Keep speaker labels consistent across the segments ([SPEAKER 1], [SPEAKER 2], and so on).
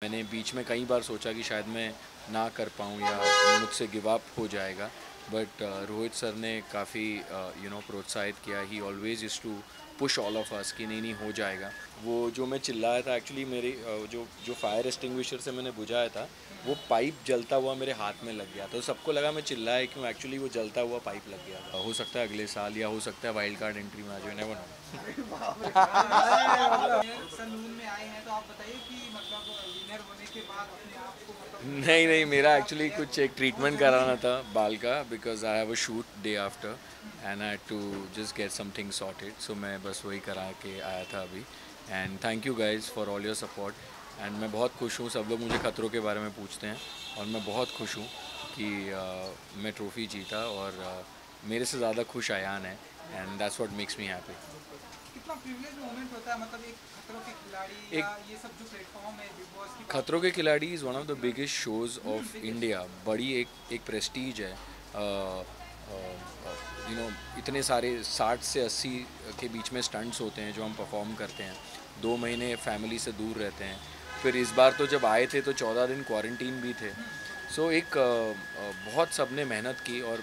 [SPEAKER 1] मैंने बीच में कई बार सोचा कि शायद मैं ना कर पाऊँ या मुझसे गिव अप हो जाएगा, बट रोहित सर ने काफ़ी प्रोत्साहित किया। He always is to push all of us कि नहीं नहीं हो जाएगा। वो जो मैं चिल्लाया था एक्चुअली मेरी जो जो फायर एक्सटिंग्विशर से मैंने बुझाया था, वो पाइप जलता हुआ मेरे हाथ में लग गया। तो सबको लगा मैं चिल्लाया क्यों, एक्चुअली वो जलता हुआ पाइप लग गया था। हो सकता है अगले साल या हो सकता है वाइल्ड कार्ड एंट्री में आ जाए, नेवर नो।
[SPEAKER 2] सलून में आए हैं तो आप बताइए कि मतलब विनर होने के बाद अपने आप को मतलब क्या
[SPEAKER 1] नहीं
[SPEAKER 2] क्या
[SPEAKER 1] नहीं, मेरा
[SPEAKER 2] एक्सपीरियंस आपका
[SPEAKER 1] एक्चुअली
[SPEAKER 2] गया
[SPEAKER 1] कुछ एक
[SPEAKER 2] बहुत
[SPEAKER 1] ट्रीटमेंट
[SPEAKER 2] जरूरी
[SPEAKER 1] कराना
[SPEAKER 2] है।
[SPEAKER 1] था बाल का, because I have a shoot day after and I had to just get something sorted. So मैं बस वही करा के आया था अभी। And thank you guys for all your support. And मैं बहुत खुश हूँ। सब लोग मुझे खतरों के बारे में पूछते हैं और मैं बहुत खुश हूँ कि मैं ट्रॉफ़ी जीता, और मेरे से ज़्यादा खुश अयान है, and that's what makes me happy.
[SPEAKER 2] कितना प्रिविलेज मोमेंट होता है मतलब एक खतरों के खिलाड़ी
[SPEAKER 1] एक
[SPEAKER 2] या ये सब जो प्लेटफॉर्म है बिग बॉस की बात
[SPEAKER 1] खतरों के
[SPEAKER 2] करें
[SPEAKER 1] खिलाड़ी is one of the
[SPEAKER 2] particular.
[SPEAKER 1] Biggest shows of
[SPEAKER 2] biggest.
[SPEAKER 1] India. बड़ी एक प्रेस्टीज है। इतने सारे 60 से 80 के बीच में स्टंट्स होते हैं जो हम परफॉर्म करते हैं। 2 महीने फैमिली से दूर रहते हैं। फिर इस बार तो जब आए थे तो 14 दिन क्वारंटीन भी थे। सो एक बहुत सबने मेहनत की, और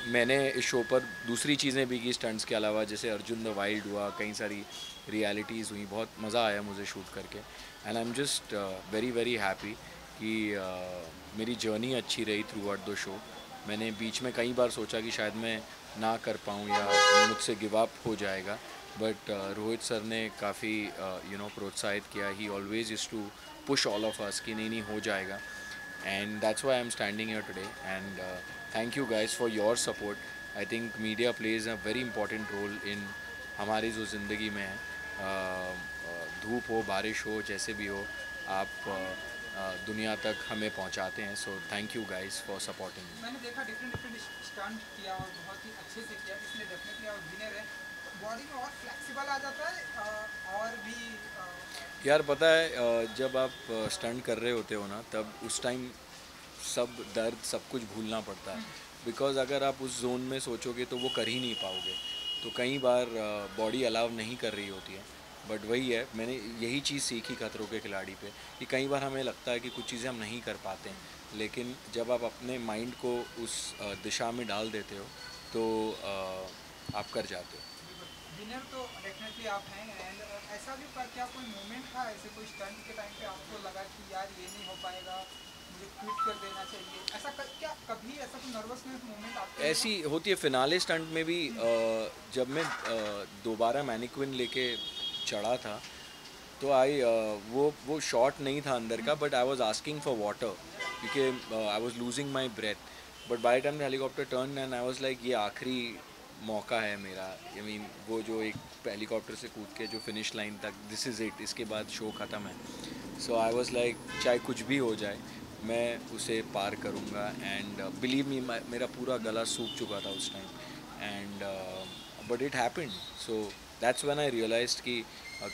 [SPEAKER 1] मैंने इस शो पर दूसरी चीज़ें भी की स्टंट्स के अलावा, जैसे अर्जुन द वाइल्ड हुआ, कई सारी रियलिटीज़ हुई। बहुत मज़ा आया मुझे शूट करके, and I am just very very happy कि मेरी जर्नी अच्छी रही थ्रू आउट द शो। मैंने बीच में कई बार सोचा कि शायद मैं ना कर पाऊँ या मुझसे गिव अप हो जाएगा, बट रोहित सर ने काफ़ी प्रोत्साहित किया। He always is to push all of us कि नहीं नहीं हो जाएगा, and that's why I'm standing here today. And thank you guys for your support. I think media plays a very important role in हमारी जो ज़िंदगी में है। धूप हो, बारिश हो, जैसे भी हो, आप दुनिया तक हमें पहुंचाते हैं। So thank you guys for supporting me.
[SPEAKER 2] मैंने देखा डिफरेंट डिफरेंट स्टंट किया और बहुत ही अच्छे से किया इसलिए डेफिनेटली आप विनर है। बॉडी में और फ्लेक्सिबल आ जाता है और भी
[SPEAKER 1] यार पता है, जब आप स्टंट कर रहे होते हो ना, तब उस टाइम सब दर्द सब कुछ भूलना पड़ता है। बिकॉज़ अगर आप उस जोन में सोचोगे तो वो कर ही नहीं पाओगे। तो कई बार बॉडी अलाउ नहीं कर रही होती है। बट वही है, मैंने यही चीज़ सीखी खतरों के खिलाड़ी पे, कि कई बार हमें लगता है कि कुछ चीज़ें हम नहीं कर पाते हैं, लेकिन जब आप अपने माइंड को उस दिशा में डाल देते हो तो आप कर जाते हो।
[SPEAKER 2] विनर तो डेफिनेटली आप हैं एंड ऐसा भी क्या कोई मोमेंट था ऐसे कोई स्टंट के टाइम पे आपको लगा कि यार ये नहीं हो पाएगा मुझे क्विट कर देना चाहिए ऐसा क्या कभी ऐसा कोई नर्वसनेस मोमेंट आपके लिए हुआ?
[SPEAKER 1] ऐसी होती है फिनाले स्टंट में भी। जब मैं दोबारा मैनिक्विन लेके चढ़ा था, तो वो शॉट नहीं था अंदर का, but I was asking for water, क्योंकि I was losing my breath. But by time helicopter turn and I was like ये आखिरी मौका है मेरा। आई मीन वो जो एक हेलीकॉप्टर से कूद के जो फिनिश लाइन तक, दिस इज़ इट, इसके बाद शो ख़त्म है। सो आई वॉज लाइक चाहे कुछ भी हो जाए मैं उसे पार करूँगा। एंड बिलीव मी, मेरा पूरा गला सूख चुका था उस time, and but it happened. So that's when I realized कि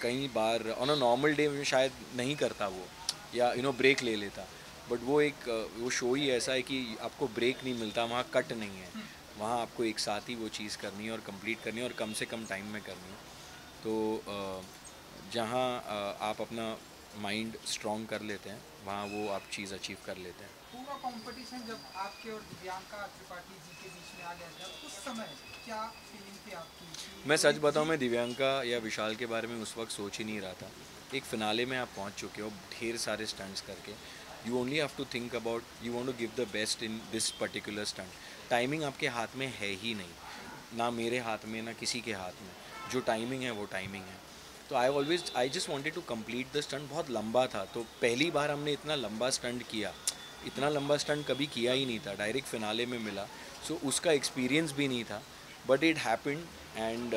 [SPEAKER 1] कई बार ऑन अ नॉर्मल डे में शायद नहीं करता वो, या ब्रेक ले लेता। बट वो एक वो शो ही ऐसा है कि आपको ब्रेक नहीं मिलता, वहाँ कट नहीं है। वहाँ आपको एक साथ ही वो चीज़ करनी है और कंप्लीट करनी है, और कम से कम टाइम में करनी है। तो जहाँ आप अपना माइंड स्ट्रॉन्ग कर लेते हैं, वहाँ वो आप चीज़ अचीव कर लेते हैं।
[SPEAKER 2] पूरा कंपटीशन जब आपके और दिव्यांका त्रिपाठी जी के बीच में आ गया था उस समय क्या फीलिंग थी आपकी
[SPEAKER 1] मैं
[SPEAKER 2] कि
[SPEAKER 1] सच
[SPEAKER 2] रोहित
[SPEAKER 1] बताऊं,
[SPEAKER 2] जी।
[SPEAKER 1] मैं दिव्यांका या विशाल के बारे में उस वक्त सोच ही नहीं रहा था। एक फिनाले में आप पहुंच चुके हो ढेर सारे स्टंट्स करके। You only have to think about, you want to give the best in this particular stunt. Timing आपके हाथ में है ही नहीं, ना मेरे हाथ में ना किसी के हाथ में। जो टाइमिंग है वो टाइमिंग है। तो I just wanted to complete the stunt. बहुत लंबा था, तो पहली बार हमने इतना लंबा स्टंट किया। इतना लंबा स्टंट कभी किया ही नहीं था, डायरेक्ट फिनाले में मिला। सो उसका एक्सपीरियंस भी नहीं था, बट इट हैपेंड। एंड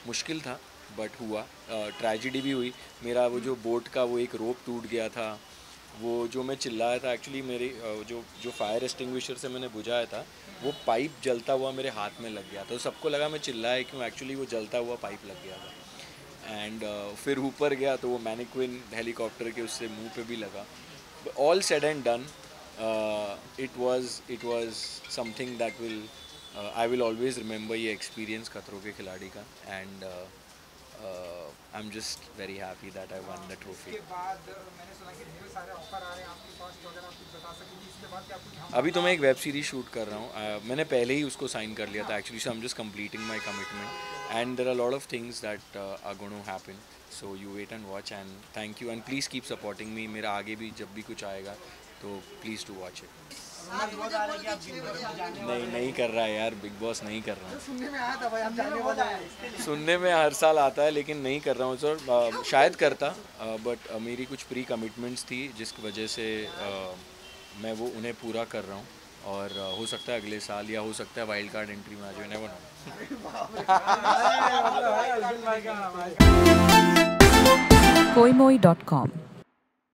[SPEAKER 1] मुश्किल था, बट हुआ। ट्रेजिडी भी हुई। मेरा वो जो बोट का वो एक रोप टूट गया था। वो जो मैं चिल्लाया था एक्चुअली, मेरे जो जो फायर एक्सटिंग्विशर से मैंने बुझाया था, वो पाइप जलता हुआ मेरे हाथ में लग गया। तो सबको लगा मैं चिल्लाया क्यों, एक्चुअली वो जलता हुआ पाइप लग गया था। एंड फिर ऊपर गया तो वो मैनिक्विन हेलीकॉप्टर के उससे मुंह पे भी लगा। All said and done, it was something that will, I will always remember ये एक्सपीरियंस खतरों के खिलाड़ी का। And I am just very happy that I one the trophy.
[SPEAKER 2] इसके बाद मैंने सुना कि ढेर सारे ऑफर आ रहे हैं आपके पास, तो अगर आप कुछ बता सकेंगे इसके बाद क्या कुछ हम
[SPEAKER 1] अभी तो मैं एक वेब सीरीज शूट कर रहा हूँ. मैंने पहले ही उसको साइन कर लिया था actually, so I am just completing my commitment and there are lot of things that are going to happen. So you wait and watch and thank you and please keep supporting me. मेरा आगे भी जब भी कुछ आएगा तो please to watch it. नहीं कर रहा है यार, बिग बॉस नहीं कर रहा हूँ.
[SPEAKER 2] सुनने में आया था भाई आप जाने वाले हैं.
[SPEAKER 1] सुनने में हर साल आता है लेकिन नहीं कर रहा हूँ सर. शायद करता बट मेरी कुछ प्री कमिटमेंट्स थी जिसकी वजह से मैं वो उन्हें पूरा कर रहा हूँ. और हो सकता है अगले साल या हो सकता है वाइल्ड कार्ड एंट्री में आ जाए, नेवर नो.
[SPEAKER 3] koimoi.com